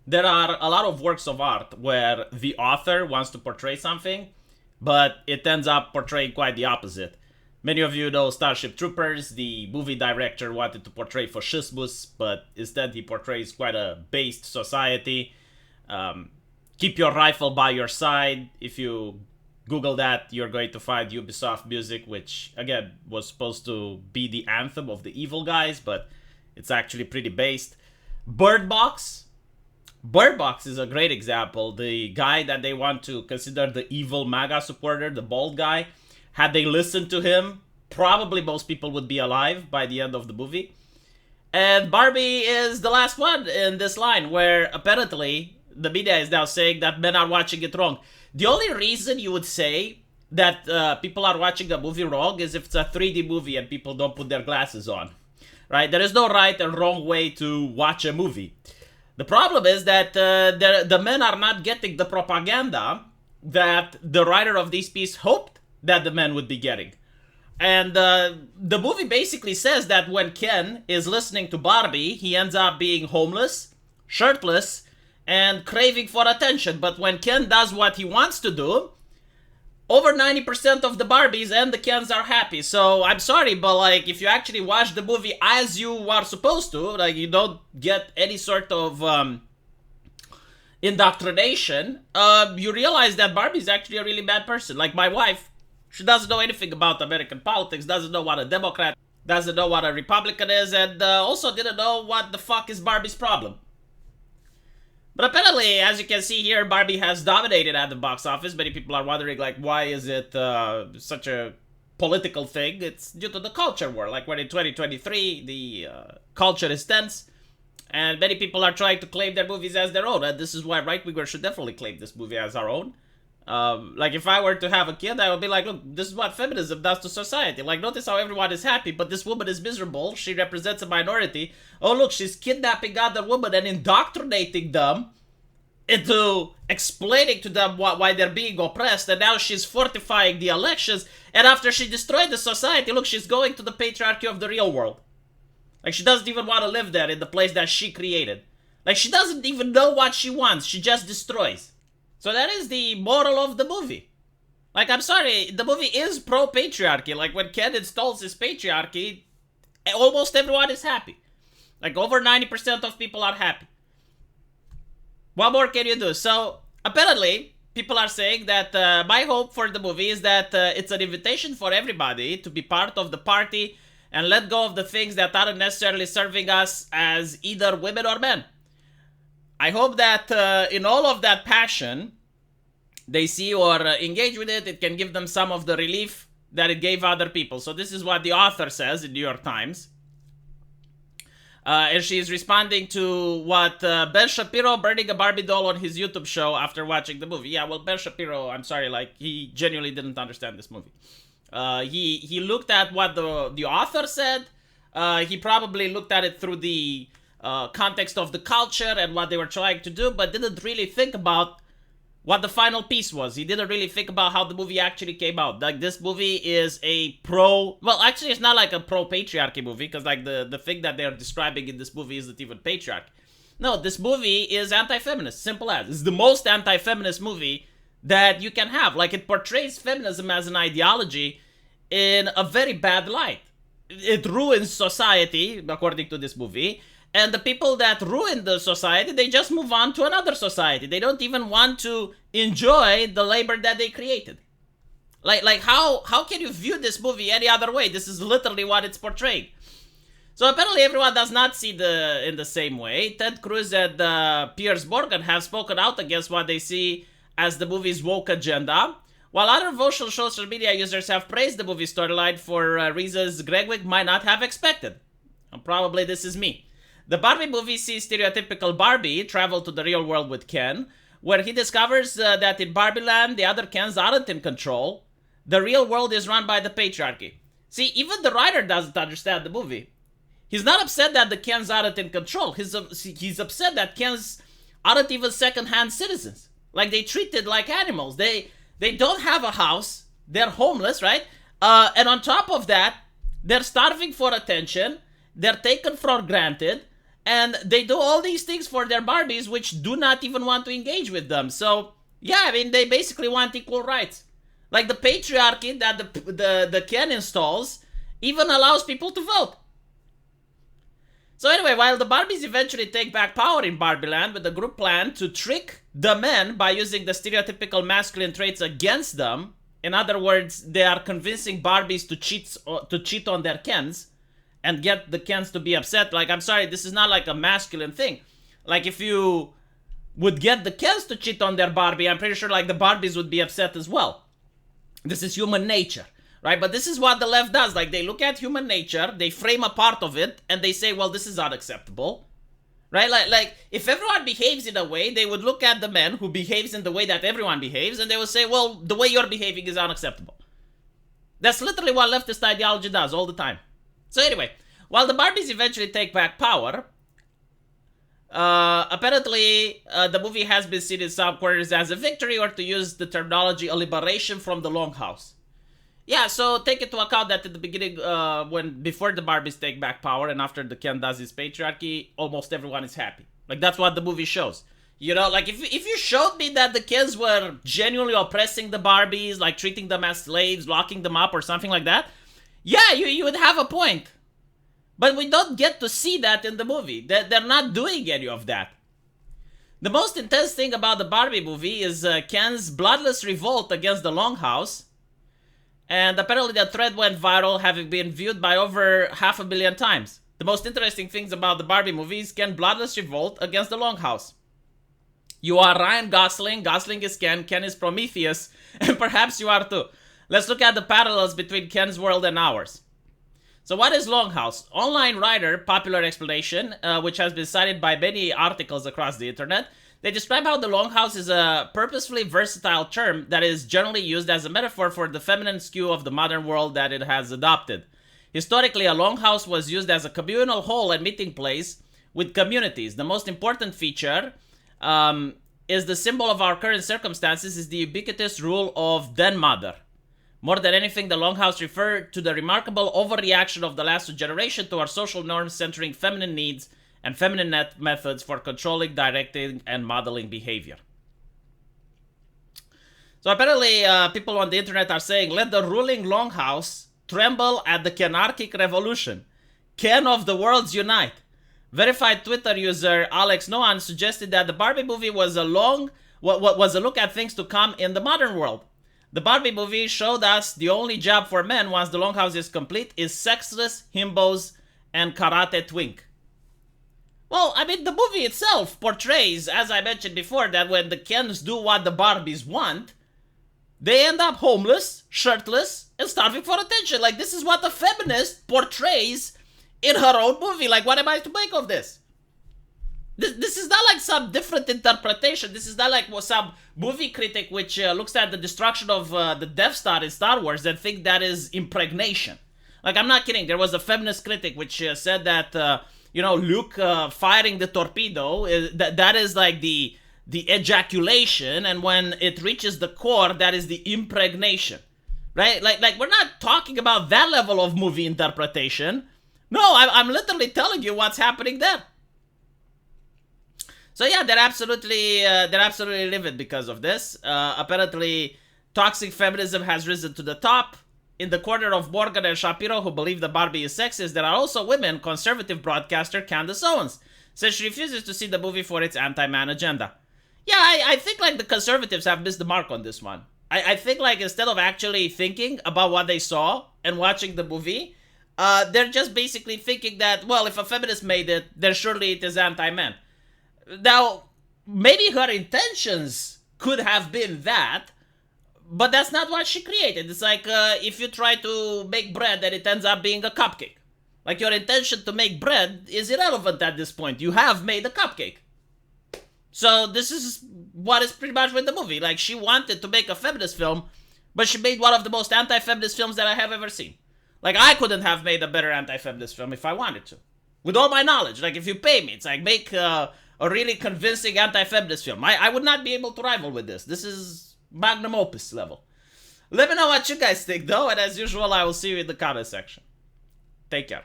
there are a lot of works of art where the author wants to portray something, but it ends up portraying quite the opposite. Many of you know Starship Troopers. The movie director wanted to portray fascismus, but instead he portrays quite a based society. Um, Keep your rifle by your side. If you Google that, you're going to find Ubisoft music, which again was supposed to be the anthem of the evil guys, but it's actually pretty based. Bird Box. Bird Box is a great example. The guy that they want to consider the evil MAGA supporter, the bald guy, had they listened to him, probably most people would be alive by the end of the movie. And Barbie is the last one in this line, where apparently the media is now saying that men are watching it wrong. The only reason you would say that people are watching a movie wrong is if it's a 3D movie and people don't put their glasses on, right? There is no right and wrong way to watch a movie. The problem is that the men are not getting the propaganda that the writer of this piece hoped that the men would be getting. And the movie basically says that when Ken is listening to Barbie, he ends up being homeless, shirtless, and craving for attention. But when Ken does what he wants to do, over 90% of the Barbies and the Kens are happy. So I'm sorry, but like if you actually watch the movie as you are supposed to, like you don't get any sort of indoctrination, you realize that Barbie's actually a really bad person. Like my wife, she doesn't know anything about American politics, doesn't know what a Democrat, doesn't know what a Republican is, and also didn't know what the fuck is Barbie's problem. But apparently, as you can see here, Barbie has dominated at the box office. Many people are wondering, like, why is it such a political thing? It's due to the culture war. Like, we're in 2023, the culture is tense, and many people are trying to claim their movies as their own. And this is why right-wingers should definitely claim this movie as our own. Like, if I were to have a kid, I would be like, look, this is what feminism does to society. Like, notice how everyone is happy, but this woman is miserable. She represents a minority. Oh, look, she's kidnapping other women and indoctrinating them into explaining to them why they're being oppressed, and now she's fortifying the elections, and after she destroyed the society, look, she's going to the patriarchy of the real world. Like, she doesn't even want to live there in the place that she created. Like, she doesn't even know what she wants, she just destroys. So that is the moral of the movie. Like, I'm sorry, the movie is pro-patriarchy. Like, when Ken installs his patriarchy, almost everyone is happy. Like, over 90% of people are happy. What more can you do? So, apparently, people are saying that my hope for the movie is that it's an invitation for everybody to be part of the party and let go of the things that aren't necessarily serving us as either women or men. I hope that in all of that passion, they see or engage with it, it can give them some of the relief that it gave other people. So this is what the author says in New York Times. And she's responding to what Ben Shapiro burning a Barbie doll on his YouTube show after watching the movie. Yeah, well, Ben Shapiro, I'm sorry, like, he genuinely didn't understand this movie. He looked at what the author said. He probably looked at it through the context of the culture and what they were trying to do, but didn't really think about what the final piece was. He didn't really think about how the movie actually came out. Like, this movie is a well, actually, it's not like a pro-patriarchy movie, because, like, the thing that they're describing in this movie isn't even patriarchy. No, this movie is anti-feminist, simple as. It's the most anti-feminist movie that you can have. Like, it portrays feminism as an ideology in a very bad light. It ruins society, according to this movie. And the people that ruin the society, they just move on to another society. They don't even want to enjoy the labor that they created. Like how can you view this movie any other way? This is literally what it's portraying. So apparently everyone does not see in the same way. Ted Cruz and Piers Morgan have spoken out against what they see as the movie's woke agenda, while other social media users have praised the movie storyline for reasons Gregwick might not have expected. And probably this is me. The Barbie movie sees stereotypical Barbie travel to the real world with Ken, where he discovers that in Barbie Land, the other Kens aren't in control. The real world is run by the patriarchy. See, even the writer doesn't understand the movie. He's not upset that the Kens aren't in control. He's upset that Kens aren't even second-hand citizens. Like, they treated like animals. They don't have a house. They're homeless, right? And on top of that, they're starving for attention. They're taken for granted. And they do all these things for their Barbies, which do not even want to engage with them. So, yeah, I mean, they basically want equal rights. Like the patriarchy that the Ken installs even allows people to vote. So anyway, while the Barbies eventually take back power in Barbie Land with a group plan to trick the men by using the stereotypical masculine traits against them, in other words, they are convincing Barbies to cheat on their Kens and get the Kens to be upset. Like, I'm sorry, this is not like a masculine thing. Like, if you would get the Kens to cheat on their Barbie, I'm pretty sure like the Barbies would be upset as well. This is human nature, right? But this is what the left does. Like, they look at human nature, they frame a part of it, and they say, well, this is unacceptable, right? Like if everyone behaves in a way, they would look at the man who behaves in the way that everyone behaves, and they would say, well, the way you're behaving is unacceptable. That's literally what leftist ideology does all the time. So anyway, while the Barbies eventually take back power, apparently the movie has been seen in some quarters as a victory, or to use the terminology, a liberation from the Longhouse. Yeah, so take into account that at the beginning, before the Barbies take back power and after the Ken does his patriarchy, almost everyone is happy. Like, that's what the movie shows. You know, like, if you showed me that the Kens were genuinely oppressing the Barbies, like treating them as slaves, locking them up or something like that, yeah, you would have a point. But we don't get to see that in the movie. They're not doing any of that. The most intense thing about the Barbie movie is Ken's bloodless revolt against the Longhouse. And apparently the thread went viral, having been viewed by over 500 million times. The most interesting things about the Barbie movie is Ken's bloodless revolt against the Longhouse. You are Ryan Gosling, Gosling is Ken is Prometheus, and perhaps you are too. Let's look at the parallels between Ken's world and ours. So what is Longhouse? Online writer, popular explanation, which has been cited by many articles across the internet. They describe how the Longhouse is a purposefully versatile term that is generally used as a metaphor for the feminine skew of the modern world that it has adopted. Historically, a Longhouse was used as a communal hall and meeting place with communities. The most important feature is the symbol of our current circumstances is the ubiquitous rule of Den Mother. More than anything, the Longhouse referred to the remarkable overreaction of the last generation to our social norms centering feminine needs and feminine methods for controlling, directing, and modeling behavior. So apparently, people on the internet are saying, let the ruling Longhouse tremble at the Kenarchic revolution. Ken of the worlds unite. Verified Twitter user Alex Noan suggested that the Barbie movie was a look at things to come in the modern world. The Barbie movie showed us the only job for men once the Longhouse is complete is sexless himbos and karate twink. Well, I mean, the movie itself portrays, as I mentioned before, that when the Kens do what the Barbies want, they end up homeless, shirtless, and starving for attention. Like, this is what the feminist portrays in her own movie. Like, what am I to make of this? This is not like some different interpretation. This is not like some movie critic which looks at the destruction of the Death Star in Star Wars and think that is impregnation. Like, I'm not kidding. There was a feminist critic which said that, Luke firing the torpedo, that is like the ejaculation, and when it reaches the core, that is the impregnation. Right? Like we're not talking about that level of movie interpretation. No, I'm literally telling you what's happening there. So yeah, they're absolutely livid because of this. Apparently, toxic feminism has risen to the top. In the corner of Morgan and Shapiro, who believe the Barbie is sexist, there are also women. Conservative broadcaster Candace Owens says she refuses to see the movie for its anti-man agenda. Yeah, I think like the conservatives have missed the mark on this one. I think like instead of actually thinking about what they saw and watching the movie, they're just basically thinking that, well, if a feminist made it, then surely it is anti-man. Now, maybe her intentions could have been that, but that's not what she created. It's like if you try to make bread and it ends up being a cupcake. Like, your intention to make bread is irrelevant at this point. You have made a cupcake. So this is what is pretty much with the movie. Like, she wanted to make a feminist film, but she made one of the most anti-feminist films that I have ever seen. Like, I couldn't have made a better anti-feminist film if I wanted to. With all my knowledge. Like, if you pay me, it's like, make a really convincing anti-feminist film. I would not be able to rival with this. This is magnum opus level. Let me know what you guys think, though, and as usual, I will see you in the comment section. Take care.